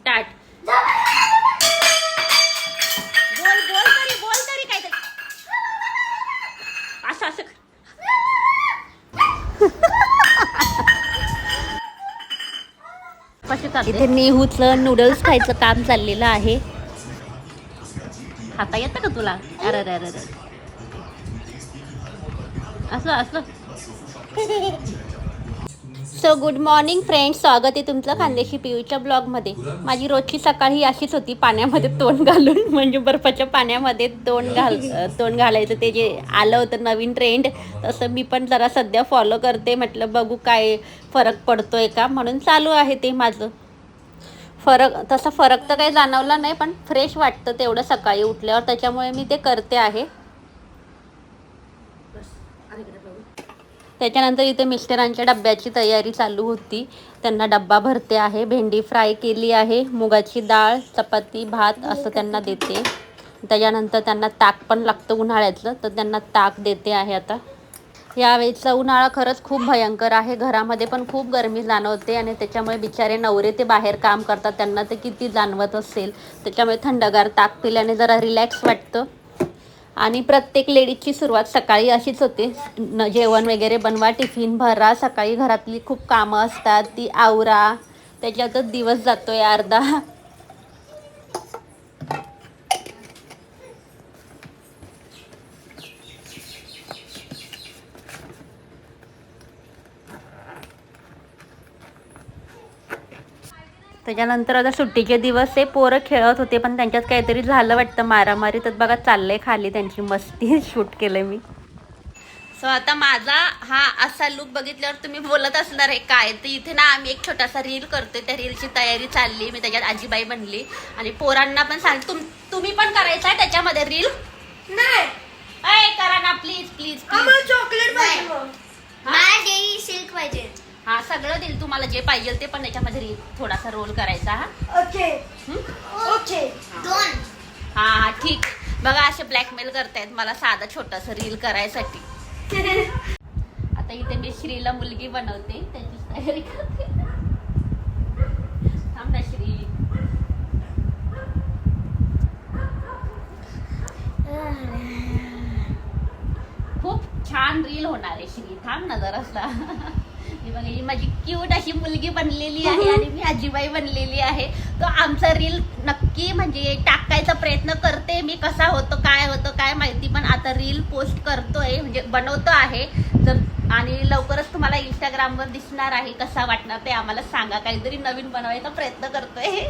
Start. बोल तरी काय तरी. असं इथे नेहूचं नूडल्स खायचं काम चाललेलं आहे. खाता येतं का तुला? अरे अरे अरे असं. सो गुड मॉर्निंग फ्रेंड्स, स्वागत आहे तुमचं खानदेशी पियूच्या ब्लॉगमध्ये. माझी रोजची सकाळी अशीच होती, पाण्यामध्ये तोंड घालून, म्हणजे बर्फाच्या पाण्यामध्ये तोंड घालायचं. ते जे आलं होतं नवीन ट्रेंड, तसं मी पण जरा सध्या फॉलो करते. म्हटलं बघू काय फरक पडतोय का, म्हणून चालू आहे ते माझं. तसा फरक तर काही जाणवला नाही, पण फ्रेश वाटतं तेवढं सकाळी उठल्यावर, त्याच्यामुळे मी ते करते आहे. त्याच्यानंतर इथे मिस्टरांच्या डब्याची तयारी चालू होती. त्यांना डब्बा भरते आहे. भेंडी फ्राय केली आहे, मुगाची डाळ, चपाती, भात असं त्यांना देते. त्याच्यानंतर त्यांना ताक पण लागतं उन्हाळ्यातलं, तर त्यांना ताक देते आहे. आता यावेळेचा उन्हाळा खरंच खूप भयंकर आहे. घरामध्ये पण खूप गरमी जाणवते आणि त्याच्यामुळे बिचारे नवरे ते बाहेर काम करतात, त्यांना ते किती जाणवत असेल. त्याच्यामुळे थंडगार ताक पिल्याने जरा रिलॅक्स वाटतं. आणि प्रत्येक लेडीजची सुरुवात सकाळी अशीच होते. जेवण वगैरे बनवा, टिफिन भरा, सकाळी घरातली खूप कामं असतात ती आवरा, त्याच्यातच दिवस जातोय अर्धा. त्याच्यानंतर आता सुट्टीचे दिवस आहे. पोरं खेळत होते, पण त्यांच्यात काहीतरी झालं वाटतं मारामारी. तर बघा चाललंय खाली त्यांची मस्ती. शूट केलंय मी. सो आता माझा हा असा लुक बघितल्यावर तुम्ही बोलत असणार आहे काय, तर इथे ना आम्ही एक छोटासा रील करतोय. त्या रीलची तयारी चालली. मी त्याच्यात आजीबाई बनली आणि पोरांना पण सांग, तुम्ही पण करायचं आहे त्याच्यामध्ये रील. नाही करा ना प्लीज प्लीज. चॉकलेट पाहिजे, सिल्क पाहिजे. हा सगळं देईल तुम्हाला जे पाहिजे ते, पण त्याच्यामध्ये रील थोडासा रोल करायचा. हा ओके. हा ठीक. बघा असे ब्लॅकमेल करतायत मला साधा छोटासा रील करायसाठी. आता इथे मी श्रीला मुलगी बनवते, त्याची तयारी करते. थांब ना श्री. खूप छान रील होणार आहे श्री, थांब ना जरासा. हे बघा ही माझी क्यूट अशी मुलगी बनलेली आहे आणि मी आजीबाई बनलेली आहे. तो आमचा रील नक्की म्हणजे टाकायचा प्रयत्न करते मी. कसा होतो काय माहिती, पण आता रील पोस्ट करतोय म्हणजे बनवतो आहे. तर आणि लवकरच तुम्हाला इंस्टाग्रामवर दिसणार आहे. कसा वाटणार ते आम्हाला सांगा. काहीतरी नवीन बनवायचा प्रयत्न करतोय.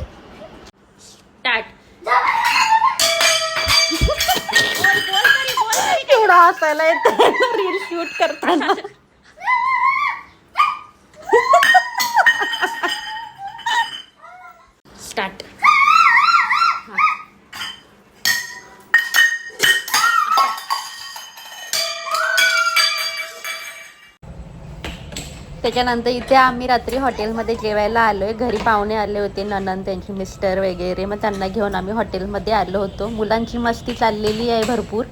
स्टार्ट. एवढा हसायला येतं रील शूट करताना. स्टार्ट. त्याच्यानंतर इथे आम्ही रात्री हॉटेलमध्ये जेवायला आलोय. घरी पाहुणे आले होते, ननंद, त्यांचे मिस्टर वगैरे. मग त्यांना घेऊन आम्ही हॉटेलमध्ये आलो होतो. मुलांची मस्ती चाललेली आहे भरपूर.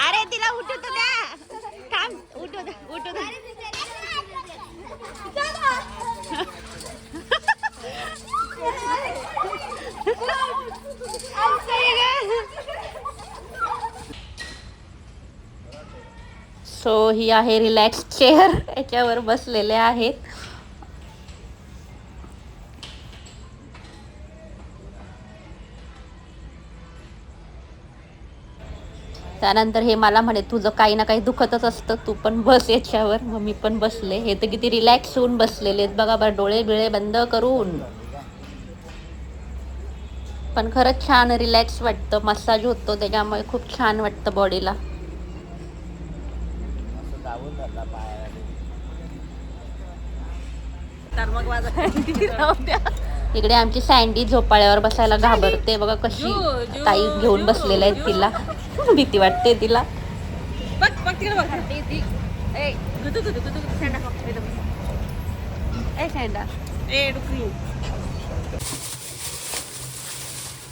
अरे तिला उठू तर द्या. थांब, उठू द्या, उठू द्या. सो ही आहे रिलॅक्स चेअर, याच्यावर बसलेले आहेत. त्यानंतर हे मला म्हणे तुझं काही ना काही दुखतच असतं, तू पण बस याच्यावर. मग मी पण बसले. हे तर किती रिलॅक्स होऊन बसलेले आहेत बघा बरं, डोळे बिळे बंद करून. पण खरंच छान रिलॅक्स वाटतं, मसाज होतो त्याच्यामुळे खूप छान वाटतं बॉडीला. इकडे आमची सँडी झोपाळ्यावर बसायला घाबरते बघा, कशी ताई घेऊन बसलेल्या आहेत तिला. भीती वाटते तिला.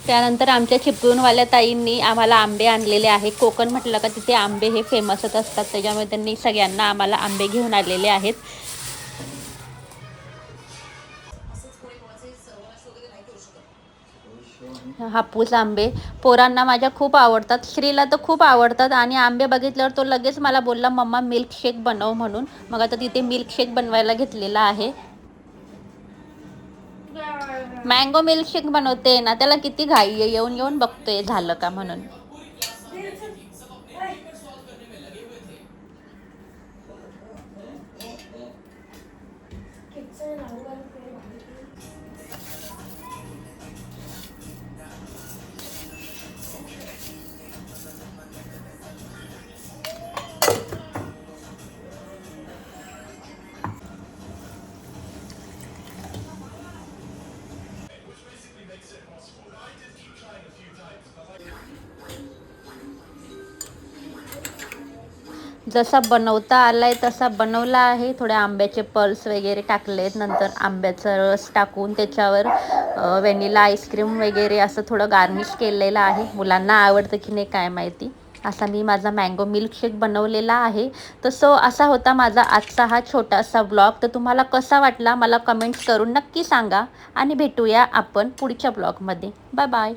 त्यानंतर आमच्या चिपळूणवाल्या ताईंनी आम्हाला आंबे आणलेले आहे. कोकण म्हटलं का तिथे आंबे हे फेमसच असतात, त्याच्यामुळे त्यांनी सगळ्यांना आम्हाला आंबे घेऊन आलेले आहेत. हापूस आंबे पोरांना माझ्या खूप आवडतात, श्रीला तर खूप आवडतात. आणि आंबे बघितल्यावर तो लगेच मला बोलला मम्मा मिल्कशेक बनव म्हणून. मग आता तिथे मिल्कशेक बनवायला घेतलेला आहे. मँगो मिल्कशेक बनवते ना, त्याला किती घाई आहे, येऊन येऊन बघतोय झालं का म्हणून. जसा बनवता आलाय तसा बनवला आहे. थोडे आंब्याचे पल्स वगैरे टाकलेत, नंतर आंब्याचा रस टाकून त्याच्यावर व्हॅनिला आईस्क्रीम वगैरे असं थोडं गार्निश केलेलं आहे. मुलांना आवडतं की नाही काय माहिती. असा मी माझा मँगो मिल्कशेक बनवलेला आहे. तर सो असा होता माझा आजचा हा छोटासा ब्लॉग. तर तुम्हाला कसा वाटला मला कमेंट्स करून नक्की सांगा, आणि भेटूया आपण पुढच्या ब्लॉगमध्ये. Bye bye.